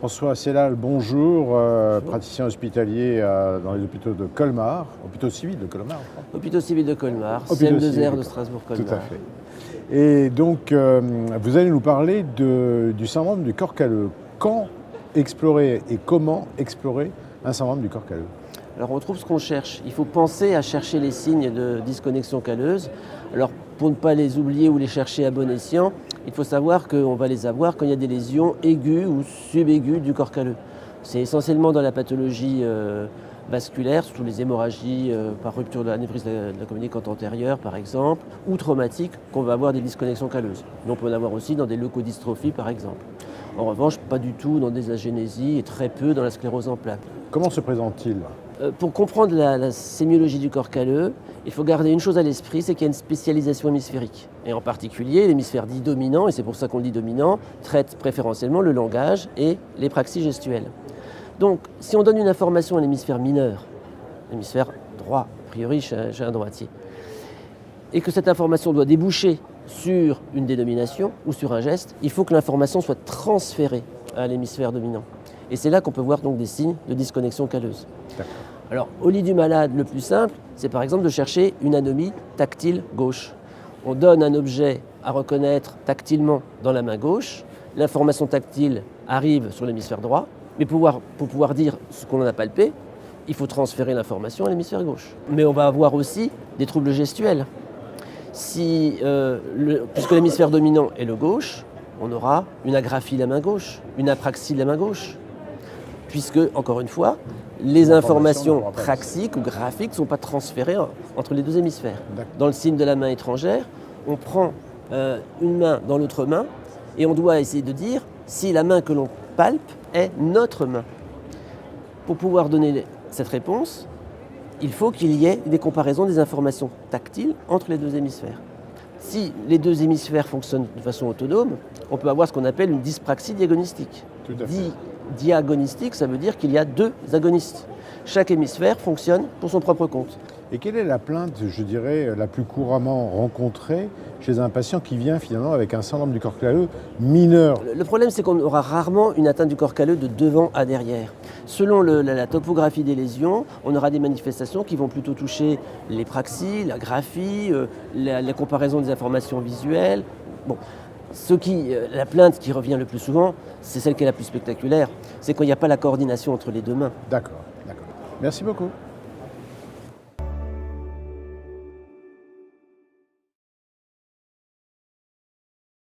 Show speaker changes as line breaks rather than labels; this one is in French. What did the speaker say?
François Sellal, bonjour, praticien hospitalier dans les hôpitaux de Colmar, hôpitaux civils de Colmar, je crois.
Hôpitaux civils de Colmar,
Hôpitaux civils
CM2R de Strasbourg-Colmar.
Tout à fait. Et donc, vous allez nous parler du syndrome du corps calleux. Quand explorer et comment explorer un syndrome du corps calleux?
Alors on trouve ce qu'on cherche. Il faut penser à chercher les signes de disconnexion calleuse. Alors pour ne pas les oublier ou les chercher à bon escient, il faut savoir qu'on va les avoir quand il y a des lésions aiguës ou subaiguës du corps calleux. C'est essentiellement dans la pathologie vasculaire, surtout les hémorragies par rupture de l'anévrisme de la communicante antérieure par exemple, ou traumatique, qu'on va avoir des disconnexions calleuses. Mais on peut en avoir aussi dans des leucodystrophies par exemple. En revanche, pas du tout dans des agénésies et très peu dans la sclérose en plaques.
Comment se présente-t-il?
Pour comprendre la sémiologie du corps calleux, il faut garder une chose à l'esprit, c'est qu'il y a une spécialisation hémisphérique. Et en particulier, l'hémisphère dit dominant, et c'est pour ça qu'on le dit dominant, traite préférentiellement le langage et les praxies gestuelles. Donc, si on donne une information à l'hémisphère mineur, l'hémisphère droit, a priori j'ai un droitier, et que cette information doit déboucher sur une dénomination ou sur un geste, il faut que l'information soit transférée à l'hémisphère dominant. Et c'est là qu'on peut voir donc des signes de disconnexion calleuse. Alors, au lit du malade, le plus simple, c'est par exemple de chercher une anomie tactile gauche. On donne un objet à reconnaître tactilement dans la main gauche, l'information tactile arrive sur l'hémisphère droit, mais pour pouvoir dire ce qu'on en a palpé, il faut transférer l'information à l'hémisphère gauche. Mais on va avoir aussi des troubles gestuels. Puisque l'hémisphère dominant est le gauche, on aura une agraphie de la main gauche, une apraxie de la main gauche. Puisque, encore une fois, les informations praxiques ou graphiques ne sont pas transférées entre les deux hémisphères. Dans le signe de la main étrangère, on prend une main dans l'autre main et on doit essayer de dire si la main que l'on palpe est notre main. Pour pouvoir donner cette réponse, il faut qu'il y ait des comparaisons des informations tactiles entre les deux hémisphères. Si les deux hémisphères fonctionnent de façon autonome, on peut avoir ce qu'on appelle une dyspraxie diagonistique.
Tout à fait.
Diagonistique, ça veut dire qu'il y a deux agonistes. Chaque hémisphère fonctionne pour son propre compte.
Et quelle est la plainte, je dirais, la plus couramment rencontrée chez un patient qui vient finalement avec un syndrome du corps calleux mineur?
Le problème, c'est qu'on aura rarement une atteinte du corps calleux de devant à derrière. Selon la topographie des lésions, on aura des manifestations qui vont plutôt toucher les praxies, la graphie, la comparaison des informations visuelles. Bon. La plainte qui revient le plus souvent, c'est celle qui est la plus spectaculaire, c'est quand il n'y a pas la coordination entre les deux mains.
D'accord, d'accord. Merci beaucoup.